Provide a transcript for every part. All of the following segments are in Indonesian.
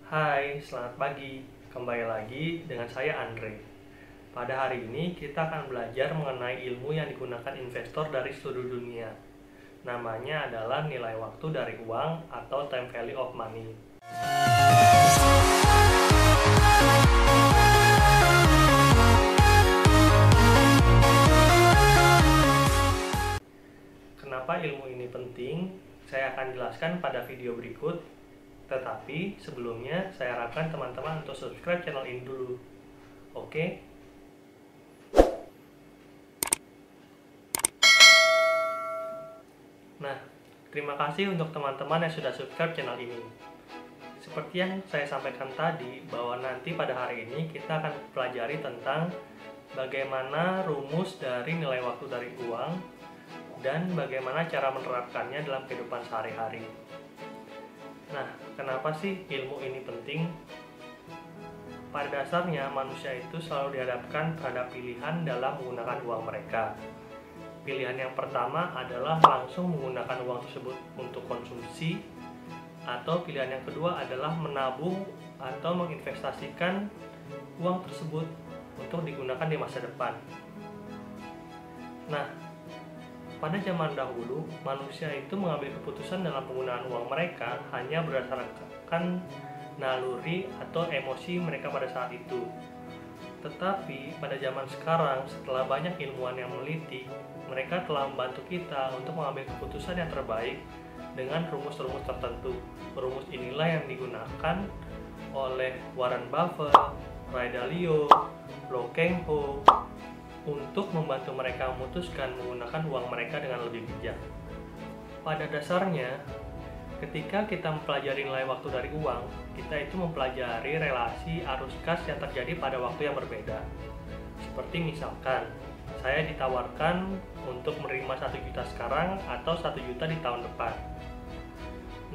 Hai, selamat pagi. Kembali lagi dengan saya Andre. Pada hari ini kita akan belajar mengenai ilmu yang digunakan investor dari seluruh dunia. Namanya adalah nilai waktu dari uang atau time value of money. Kenapa ilmu ini penting? Saya akan jelaskan pada video berikut. Tetapi sebelumnya saya harapkan teman-teman untuk subscribe channel ini dulu. Oke? Nah, terima kasih untuk teman-teman yang sudah subscribe channel ini. Seperti yang saya sampaikan tadi, bahwa nanti pada hari ini kita akan pelajari tentang bagaimana rumus dari nilai waktu dari uang dan bagaimana cara menerapkannya dalam kehidupan sehari-hari. Nah, kenapa sih ilmu ini penting? Pada dasarnya, manusia itu selalu dihadapkan terhadap pilihan dalam menggunakan uang mereka. Pilihan yang pertama adalah langsung menggunakan uang tersebut untuk konsumsi, atau pilihan yang kedua adalah menabung atau menginvestasikan uang tersebut untuk digunakan di masa depan. Nah, pada zaman dahulu, manusia itu mengambil keputusan dalam penggunaan uang mereka hanya berdasarkan naluri atau emosi mereka pada saat itu. Tetapi pada zaman sekarang, setelah banyak ilmuwan yang meneliti, mereka telah membantu kita untuk mengambil keputusan yang terbaik dengan rumus-rumus tertentu. Rumus inilah yang digunakan oleh Warren Buffett, Ray Dalio, Lo Keng Ho untuk membantu mereka memutuskan menggunakan uang mereka dengan lebih bijak. Pada dasarnya, ketika kita mempelajari nilai waktu dari uang, kita itu mempelajari relasi arus kas yang terjadi pada waktu yang berbeda. Seperti misalkan, saya ditawarkan untuk menerima 1 juta sekarang atau 1 juta di tahun depan.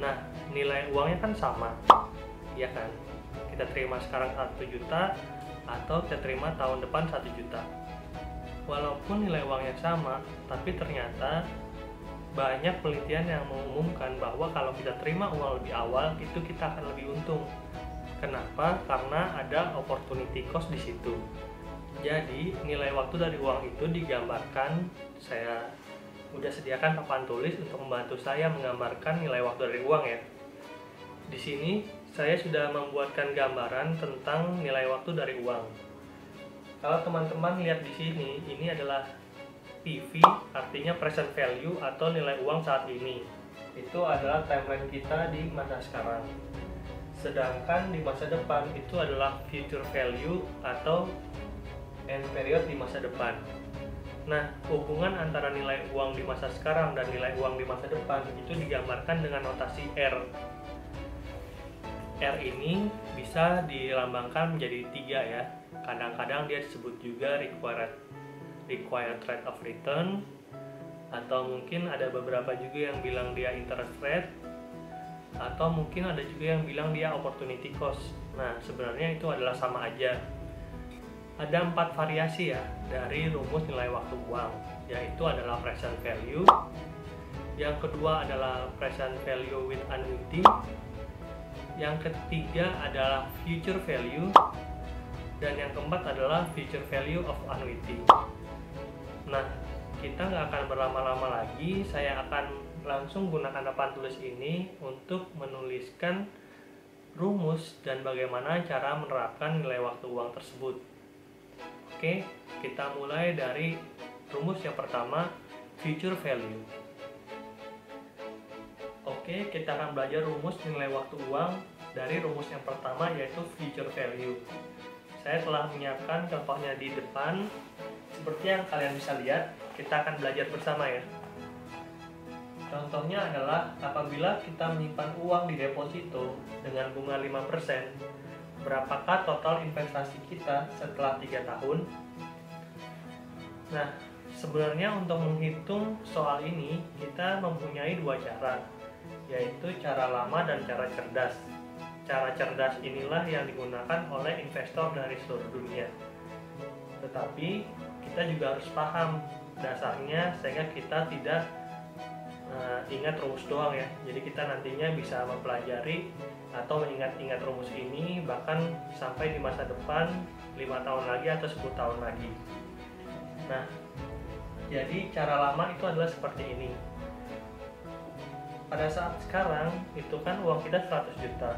Nah, nilai uangnya kan sama, ya kan? Kita terima sekarang 1 juta atau kita terima tahun depan 1 juta. Walaupun nilai uangnya sama, tapi ternyata banyak penelitian yang mengumumkan bahwa kalau kita terima uang lebih awal, itu kita akan lebih untung. Kenapa? Karena ada opportunity cost di situ. Jadi, nilai waktu dari uang itu digambarkan, saya udah sediakan papan tulis untuk membantu saya menggambarkan nilai waktu dari uang ya. Di sini saya sudah membuatkan gambaran tentang nilai waktu dari uang. Kalau teman-teman lihat di sini, ini adalah PV, artinya present value atau nilai uang saat ini. Itu adalah timeline kita di masa sekarang. Sedangkan di masa depan itu adalah future value atau end period di masa depan. Nah, hubungan antara nilai uang di masa sekarang dan nilai uang di masa depan itu digambarkan dengan notasi R. R ini bisa dilambangkan menjadi 3 ya. Kadang-kadang dia disebut juga required rate of return, atau mungkin ada beberapa juga yang bilang dia interest rate, atau mungkin ada juga yang bilang dia opportunity cost. Nah, sebenarnya itu adalah sama aja. Ada 4 variasi ya dari rumus nilai waktu uang, yaitu adalah present value, yang kedua adalah present value with annuity, yang ketiga adalah future value, dan yang keempat adalah future value of annuity. Nah, kita nggak akan berlama-lama lagi, saya akan langsung gunakan papan tulis ini untuk menuliskan rumus dan bagaimana cara menerapkan nilai waktu uang tersebut. Oke, kita mulai dari rumus yang pertama, future value. Oke, kita akan belajar rumus nilai waktu uang dari rumus yang pertama, yaitu future value. Saya telah menyiapkan contohnya di depan. Seperti yang kalian bisa lihat, kita akan belajar bersama ya. Contohnya adalah apabila kita menyimpan uang di deposito dengan bunga 5%, berapakah total investasi kita setelah 3 tahun? Nah, sebenarnya untuk menghitung soal ini, kita mempunyai 2 cara, yaitu cara lama dan cara cerdas. Cara cerdas inilah yang digunakan oleh investor dari seluruh dunia. Tetapi kita juga harus paham dasarnya sehingga kita tidak ingat rumus doang ya. Jadi kita nantinya bisa mempelajari atau mengingat-ingat rumus ini bahkan sampai di masa depan 5 tahun lagi atau 10 tahun lagi. Nah, jadi cara lama itu adalah seperti ini. Pada saat sekarang itu kan uang kita 100 juta.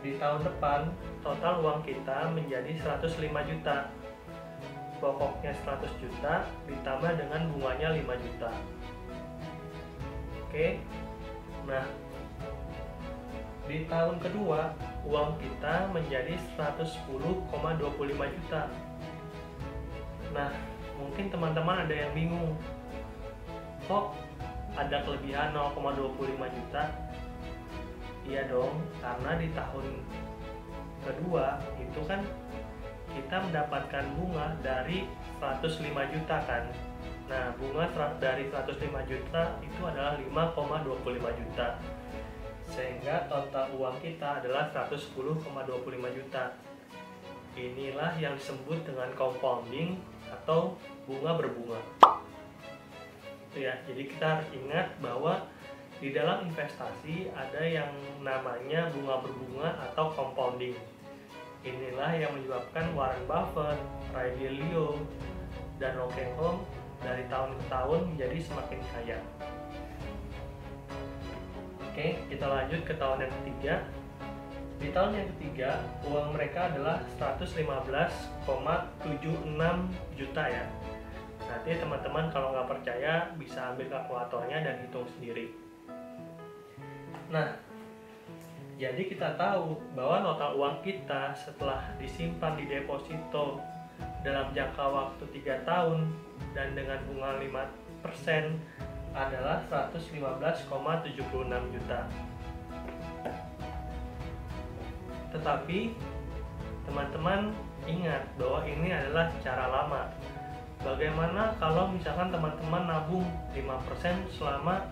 Di tahun depan total uang kita menjadi 105 juta. Pokoknya 100 juta ditambah dengan bunganya 5 juta. Oke. Nah, di tahun kedua uang kita menjadi 110,25 juta. Nah, mungkin teman-teman ada yang bingung, kok ada kelebihan 0,25 juta? Iya dong, karena di tahun kedua itu kan kita mendapatkan bunga dari 105 juta kan. Nah, bunga dari 105 juta itu adalah 5,25 juta. Sehingga total uang kita adalah 110,25 juta. Inilah yang disebut dengan compounding atau bunga berbunga. Ya, jadi kita harus ingat bahwa di dalam investasi ada yang namanya bunga berbunga atau compounding. Inilah yang menyebabkan Warren Buffett, Ray Dalio, dan Rockefeller dari tahun ke tahun menjadi semakin kaya. Oke, kita lanjut ke tahun yang ketiga. Di tahun yang ketiga, uang mereka adalah 115,76 juta ya. Nanti teman-teman kalau nggak percaya bisa ambil kalkulatornya dan hitung sendiri. Nah, jadi kita tahu bahwa total uang kita setelah disimpan di deposito dalam jangka waktu 3 tahun dan dengan bunga 5% adalah 115,76 juta. Tetapi teman-teman ingat bahwa ini adalah cara lama. Bagaimana kalau misalkan teman-teman nabung 5% selama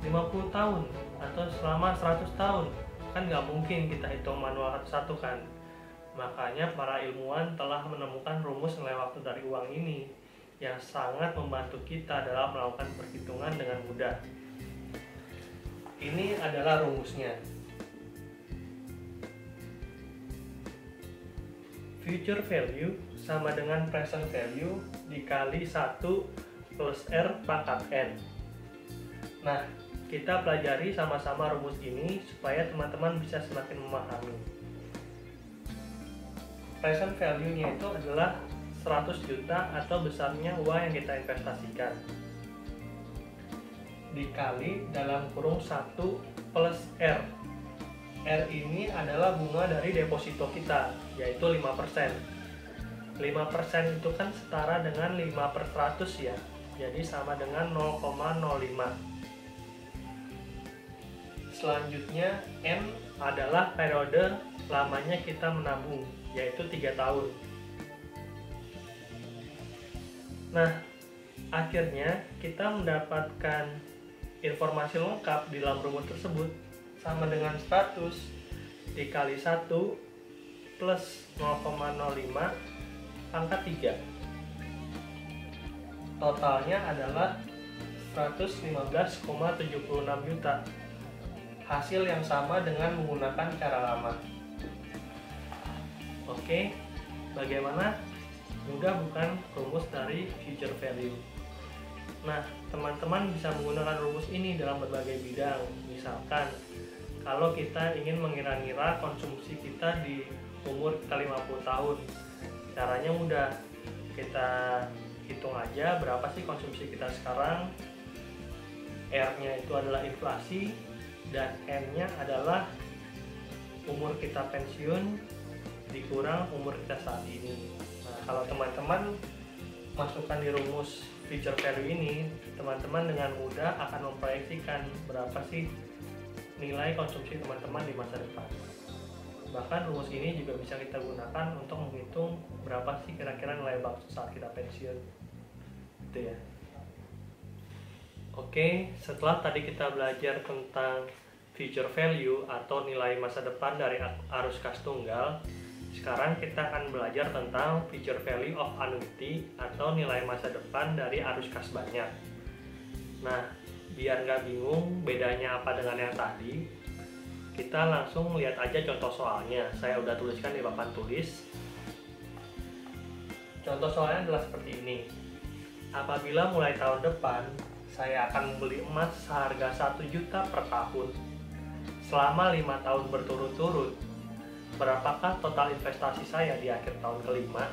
50 tahun atau selama 100 tahun? Kan nggak mungkin kita hitung manual satu-satu kan. Makanya para ilmuwan telah menemukan rumus nilai waktu dari uang ini yang sangat membantu kita dalam melakukan perhitungan dengan mudah. Ini adalah rumusnya. Future value sama dengan present value dikali 1 plus R pangkat N. Nah, kita pelajari sama-sama rumus ini supaya teman-teman bisa semakin memahami. Present value-nya itu adalah 100 juta atau besarnya uang yang kita investasikan dikali dalam kurung 1 plus R. R ini adalah bunga dari deposito kita, yaitu 5%. 5% itu kan setara dengan 5/100 ya, jadi sama dengan 0,05. Selanjutnya N adalah periode lamanya kita menabung, yaitu 3 tahun. Nah, akhirnya kita mendapatkan informasi lengkap di dalam rumus tersebut sama dengan 100 dikali 1 plus 0,05 pangkat 3. Totalnya adalah 115,76 juta. Hasil yang sama dengan menggunakan cara lama. Oke, bagaimana? Mudah bukan rumus dari future value? Nah, teman-teman bisa menggunakan rumus ini dalam berbagai bidang. Misalkan, kalau kita ingin mengira-ngira konsumsi kita di umur kita 50 tahun, caranya mudah. Kita hitung aja berapa sih konsumsi kita sekarang. R-nya itu adalah inflasi dan N-nya adalah umur kita pensiun dikurang umur kita saat ini. Nah, kalau teman-teman masukkan di rumus future value ini, teman-teman dengan mudah akan memproyeksikan berapa sih nilai konsumsi teman-teman di masa depan. Bahkan rumus ini juga bisa kita gunakan untuk menghitung berapa sih kira-kira nilai bakso saat kita pensiun. Gitu ya. Oke, setelah tadi kita belajar tentang future value atau nilai masa depan dari arus kas tunggal, sekarang kita akan belajar tentang future value of annuity atau nilai masa depan dari arus kas banyak. Nah, biar nggak bingung bedanya apa dengan yang tadi, kita langsung lihat aja contoh soalnya. Saya udah tuliskan di papan tulis. Contoh soalnya adalah seperti ini. Apabila mulai tahun depan saya akan membeli emas seharga 1 juta per tahun selama 5 tahun berturut-turut, berapakah total investasi saya di akhir tahun kelima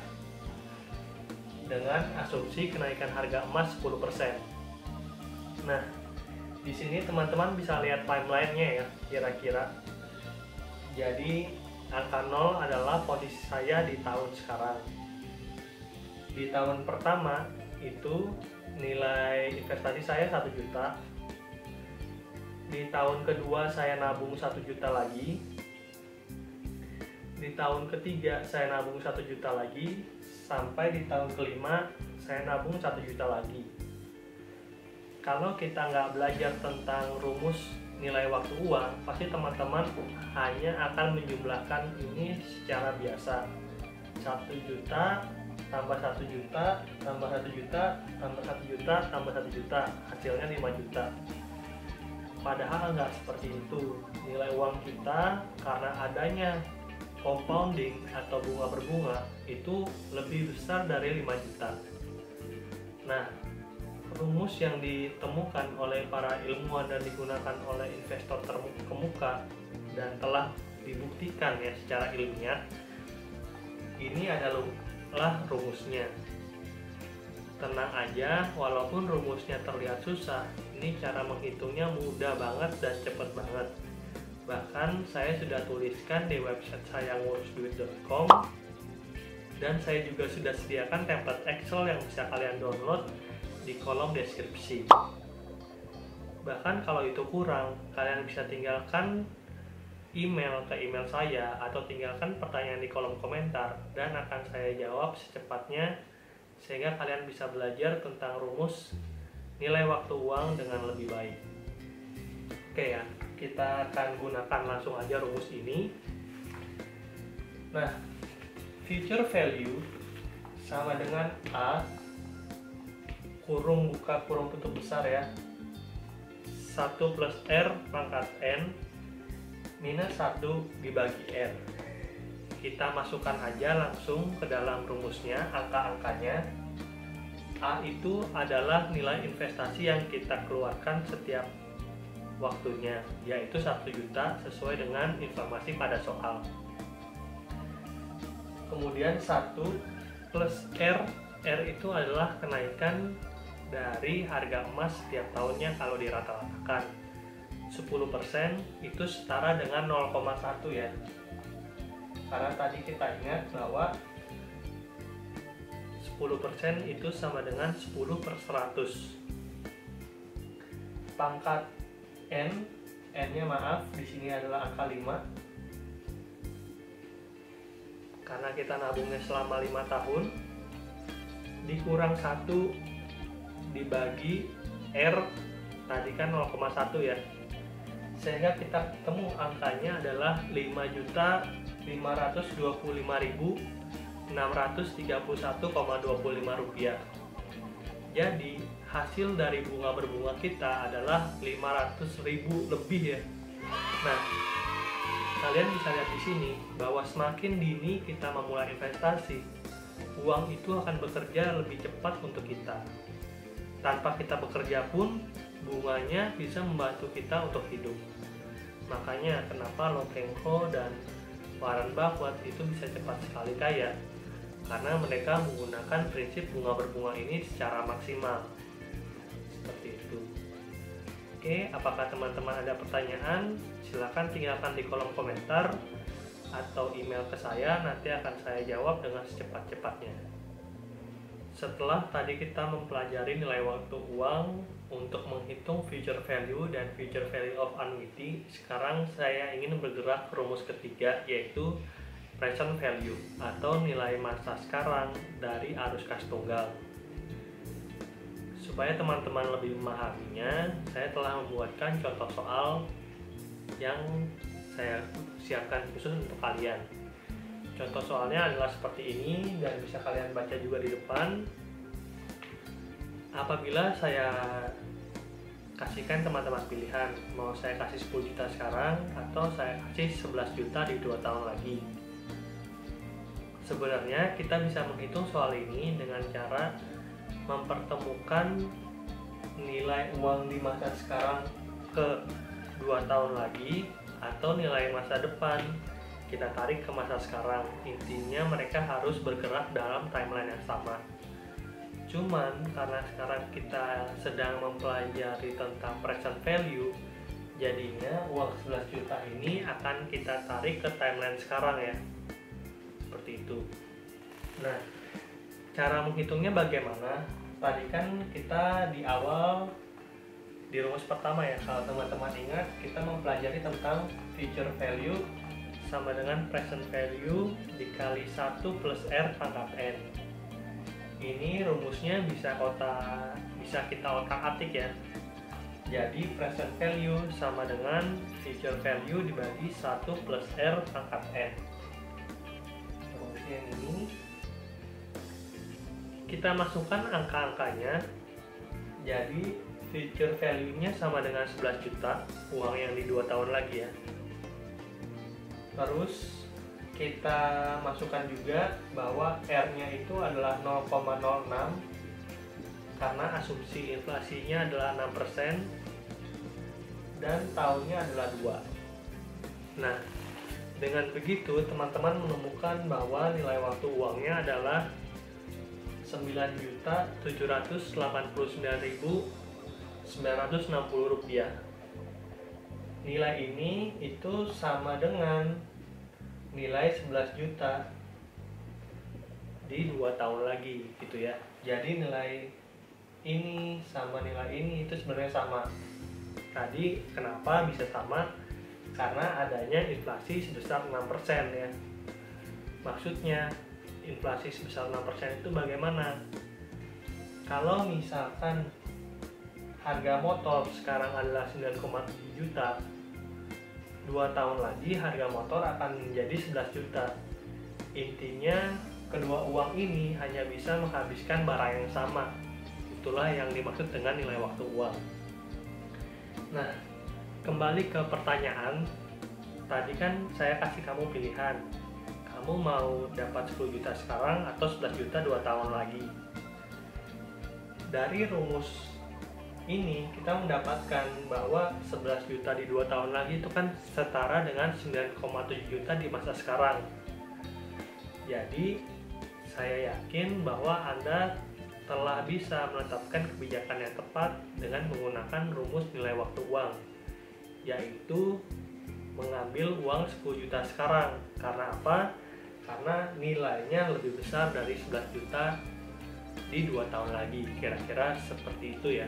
dengan asumsi kenaikan harga emas 10%. Nah, di sini teman-teman bisa lihat timeline-nya ya, kira-kira. Jadi, angka 0 adalah posisi saya di tahun sekarang. Di tahun pertama itu nilai investasi saya 1 juta. Di tahun kedua saya nabung 1 juta lagi. Di tahun ketiga saya nabung 1 juta lagi. Sampai di tahun kelima saya nabung 1 juta lagi. Kalau kita nggak belajar tentang rumus nilai waktu uang, pasti teman-teman hanya akan menjumlahkan ini secara biasa. 1 juta tambah 1 juta tambah 1 juta tambah 1 juta tambah 1 juta, hasilnya 5 juta. Padahal nggak seperti itu. Nilai uang kita karena adanya compounding atau bunga berbunga itu lebih besar dari 5 juta. Nah, rumus yang ditemukan oleh para ilmuwan dan digunakan oleh investor terkemuka dan telah dibuktikan ya secara ilmiah, ini adalah rumusnya. Tenang aja, walaupun rumusnya terlihat susah, ini cara menghitungnya mudah banget dan cepat banget. Bahkan saya sudah tuliskan di website saya ngurusduit.com, dan saya juga sudah sediakan template Excel yang bisa kalian download di kolom deskripsi. Bahkan kalau itu kurang, kalian bisa tinggalkan email ke email saya atau tinggalkan pertanyaan di kolom komentar dan akan saya jawab secepatnya, sehingga kalian bisa belajar tentang rumus nilai waktu uang dengan lebih baik. Oke ya, kita akan gunakan langsung aja rumus ini. Nah, future value sama dengan A kurung buka kurung tutup besar ya, 1 plus R pangkat N minus 1 dibagi R. Kita masukkan aja langsung ke dalam rumusnya angka-angkanya. A itu adalah nilai investasi yang kita keluarkan setiap waktunya, yaitu 1 juta sesuai dengan informasi pada soal. Kemudian 1 plus R, R itu adalah kenaikan dari harga emas setiap tahunnya kalau dirata-ratakan. 10% itu setara dengan 0,1 ya. Karena tadi kita ingat bahwa 10% itu sama dengan 10 per 100. Pangkat N, N-nya maaf, di sini adalah angka 5. Karena kita nabungnya selama 5 tahun, dikurang 1 dibagi R, tadi kan 0,1 ya. Sehingga kita ketemu angkanya adalah 5.525.631,25 rupiah. Jadi hasil dari bunga berbunga kita adalah 500.000 lebih ya. Nah, kalian bisa lihat di sini bahwa semakin dini kita memulai investasi, uang itu akan bekerja lebih cepat untuk kita. Tanpa kita bekerja pun, bunganya bisa membantu kita untuk hidup. Makanya kenapa Long Keng Ho dan Warren Buffett itu bisa cepat sekali kaya, karena mereka menggunakan prinsip bunga berbunga ini secara maksimal. Seperti itu. Oke, apakah teman-teman ada pertanyaan? Silakan tinggalkan di kolom komentar atau email ke saya, nanti akan saya jawab dengan secepat-cepatnya. Setelah tadi kita mempelajari nilai waktu uang untuk menghitung future value dan future value of annuity, sekarang saya ingin bergerak ke rumus ketiga, yaitu present value atau nilai masa sekarang dari arus kas tunggal. Supaya teman-teman lebih memahaminya, saya telah membuatkan contoh soal yang saya siapkan khusus untuk kalian. Contoh soalnya adalah seperti ini dan bisa kalian baca juga di depan. Apabila saya kasihkan teman-teman pilihan, mau saya kasih 10 juta sekarang atau saya kasih 11 juta di 2 tahun lagi. Sebenarnya kita bisa menghitung soal ini dengan cara mempertemukan nilai uang di masa sekarang ke 2 tahun lagi atau nilai masa depan kita tarik ke masa sekarang. Intinya mereka harus bergerak dalam timeline yang sama. Cuman karena sekarang kita sedang mempelajari tentang present value, jadinya uang 11 juta ini akan kita tarik ke timeline sekarang ya. Seperti itu. Nah, cara menghitungnya bagaimana? Tadi kan kita di awal di rumus pertama ya, kalau teman-teman ingat kita mempelajari tentang future value sama dengan present value dikali 1 plus R pangkat N. Ini rumusnya bisa kita otak-atik ya. Jadi present value sama dengan future value dibagi 1 plus R pangkat N. Rumusnya ini kita masukkan angka-angkanya. Jadi future value-nya sama dengan 11 juta, uang yang di 2 tahun lagi ya. Terus kita masukkan juga bahwa R-nya itu adalah 0,06 karena asumsi inflasinya adalah 6% dan tahunnya adalah 2. Nah, dengan begitu teman-teman menemukan bahwa nilai waktu uangnya adalah 9.789.960 rupiah. Nilai ini itu sama dengan nilai 11 juta di 2 tahun lagi gitu ya. Jadi nilai ini sama nilai ini itu sebenarnya sama. Tadi kenapa bisa sama? Karena adanya inflasi sebesar 6% ya. Maksudnya inflasi sebesar 6% itu bagaimana? Kalau misalkan harga motor sekarang adalah 9,7 juta, 2 tahun lagi harga motor akan menjadi 11 juta. Intinya kedua uang ini hanya bisa menghabiskan barang yang sama. Itulah yang dimaksud dengan nilai waktu uang. Nah, kembali ke pertanyaan. Tadi kan saya kasih kamu pilihan. Kamu mau dapat 10 juta sekarang atau 11 juta 2 tahun lagi. Dari rumus ini kita mendapatkan bahwa 11 juta di 2 tahun lagi itu kan setara dengan 9,7 juta di masa sekarang. Jadi saya yakin bahwa Anda telah bisa menetapkan kebijakan yang tepat dengan menggunakan rumus nilai waktu uang, yaitu mengambil uang 10 juta sekarang. Karena apa? Karena nilainya lebih besar dari 11 juta di 2 tahun lagi. Kira-kira seperti itu ya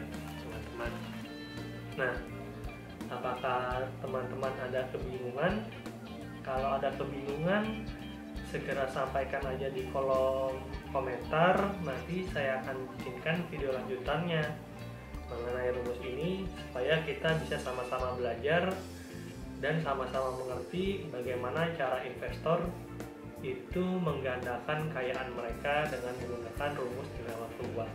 teman-teman. Nah, apakah teman-teman ada kebingungan? Kalau ada kebingungan, segera sampaikan aja di kolom komentar. Nanti saya akan bikinkan video lanjutannya mengenai rumus ini supaya kita bisa sama-sama belajar dan sama-sama mengerti bagaimana cara investor itu menggandakan kekayaan mereka dengan menggunakan rumus nilai waktu uang.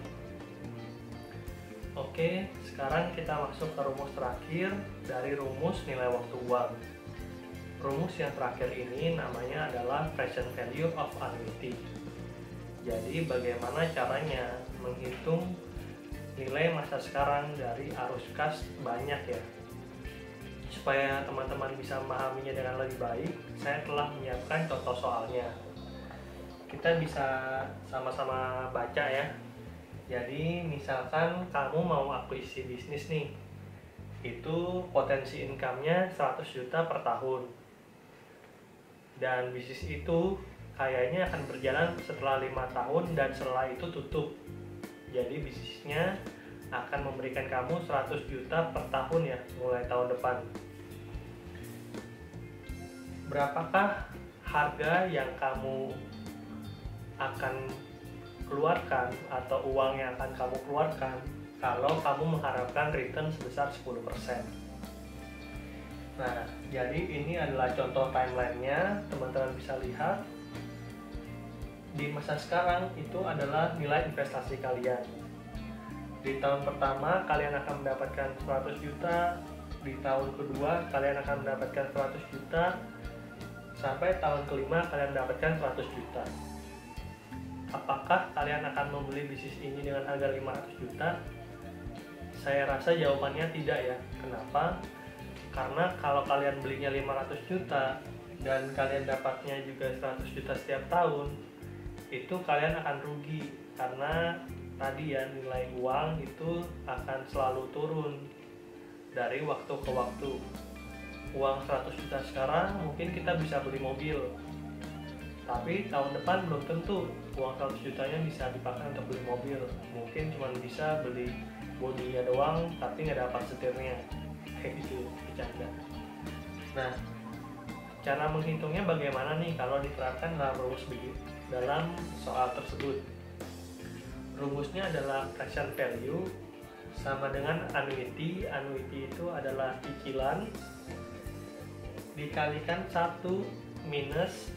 Oke, sekarang kita masuk ke rumus terakhir dari rumus nilai waktu uang. Rumus yang terakhir ini namanya adalah present value of annuity. Jadi bagaimana caranya menghitung nilai masa sekarang dari arus kas banyak ya. Supaya teman-teman bisa memahaminya dengan lebih baik, saya telah menyiapkan contoh soalnya. Kita bisa sama-sama baca ya. Jadi misalkan kamu mau akuisisi bisnis nih, itu potensi income-nya 100 juta per tahun. Dan bisnis itu kayaknya akan berjalan setelah 5 tahun dan setelah itu tutup. Jadi bisnisnya akan memberikan kamu 100 juta per tahun ya, mulai tahun depan. Berapakah harga yang kamu akan keluarkan atau uang yang akan kamu keluarkan kalau kamu mengharapkan return sebesar 10%? Nah, jadi ini adalah contoh timelinenya, teman-teman bisa lihat. Di masa sekarang itu adalah nilai investasi kalian. Di tahun pertama kalian akan mendapatkan 100 juta, di tahun kedua kalian akan mendapatkan 100 juta, sampai tahun kelima kalian mendapatkan 100 juta. Apakah kalian akan membeli bisnis ini dengan harga 500 juta? Saya rasa jawabannya tidak ya. Kenapa? Karena kalau kalian belinya 500 juta dan kalian dapatnya juga 100 juta setiap tahun, itu kalian akan rugi karena tadi ya, nilai uang itu akan selalu turun dari waktu ke waktu. Uang 100 juta sekarang mungkin kita bisa beli mobil, tapi tahun depan belum tentu uang 100 jutanya bisa dipakai untuk beli mobil. Mungkin cuma bisa beli bodinya doang tapi nggak dapat setirnya, kayak gitu, bercanda. Nah, cara menghitungnya bagaimana nih kalau diterapkan dalam rumus dalam soal tersebut? Rumusnya adalah present value sama dengan annuity. Annuity itu adalah cicilan dikalikan 1 minus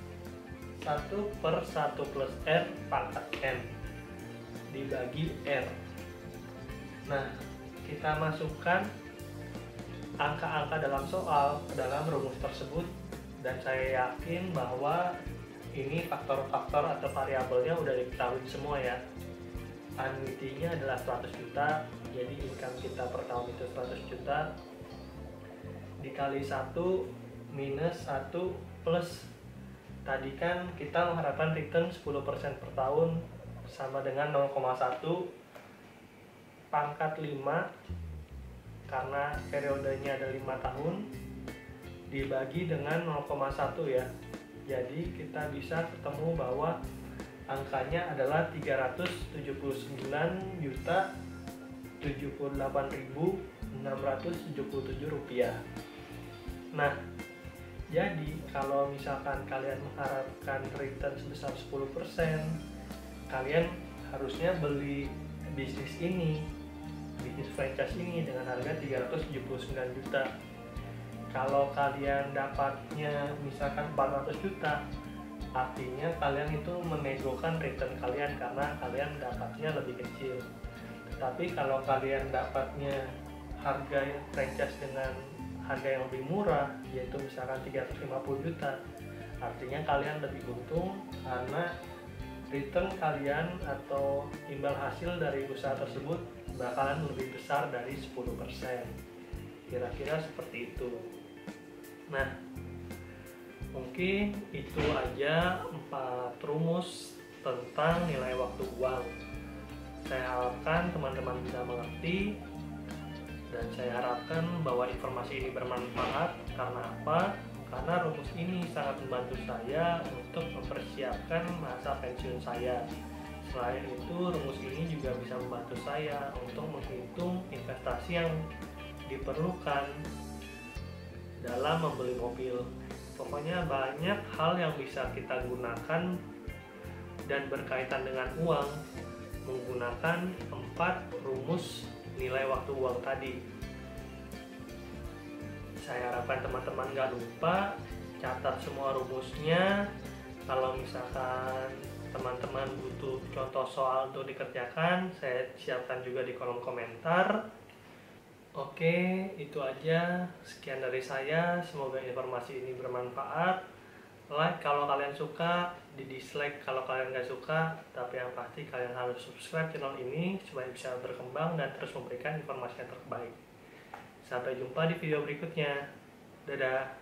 1 per 1 plus R pangkat N dibagi R. Nah, kita masukkan angka-angka dalam soal ke dalam rumus tersebut, dan saya yakin bahwa ini faktor-faktor atau variabelnya udah diketahui semua ya. Annuity-nya adalah 100 juta, jadi income kita per tahun itu 100 juta dikali 1 minus 1 plus, tadi kan kita mengharapkan return 10% per tahun sama dengan 0,1 pangkat 5 karena periodenya ada 5 tahun dibagi dengan 0,1 ya. Jadi kita bisa ketemu bahwa angkanya adalah 379.078.677 rupiah. Nah, jadi kalau misalkan kalian mengharapkan return sebesar 10%, kalian harusnya beli bisnis ini, bisnis franchise ini dengan harga 379 juta. Kalau kalian dapatnya misalkan 400 juta, artinya kalian itu menegokan return kalian karena kalian dapatnya lebih kecil. Tapi kalau kalian dapatnya harga franchise dengan harga yang lebih murah, yaitu misalkan 350 juta, artinya kalian lebih untung karena return kalian atau imbal hasil dari usaha tersebut bakalan lebih besar dari 10%. Kira-kira seperti itu. Nah, mungkin itu aja 4 rumus tentang nilai waktu uang. Saya harapkan teman-teman bisa mengerti, dan saya harapkan bahwa informasi ini bermanfaat. Karena apa? Karena rumus ini sangat membantu saya untuk mempersiapkan masa pensiun saya. Selain itu, rumus ini juga bisa membantu saya untuk menghitung investasi yang diperlukan dalam membeli mobil. Pokoknya banyak hal yang bisa kita gunakan dan berkaitan dengan uang menggunakan 4 rumus nilai waktu uang tadi. Saya harapkan teman-teman gak lupa catat semua rumusnya. Kalau misalkan teman-teman butuh contoh soal untuk dikerjakan, saya siapkan juga di kolom komentar. Oke, itu aja. Sekian dari saya. Semoga informasi ini bermanfaat. Like kalau kalian suka, di dislike kalau kalian gak suka. Tapi yang pasti kalian harus subscribe channel ini supaya bisa berkembang dan terus memberikan informasi yang terbaik. Sampai jumpa di video berikutnya. Dadah.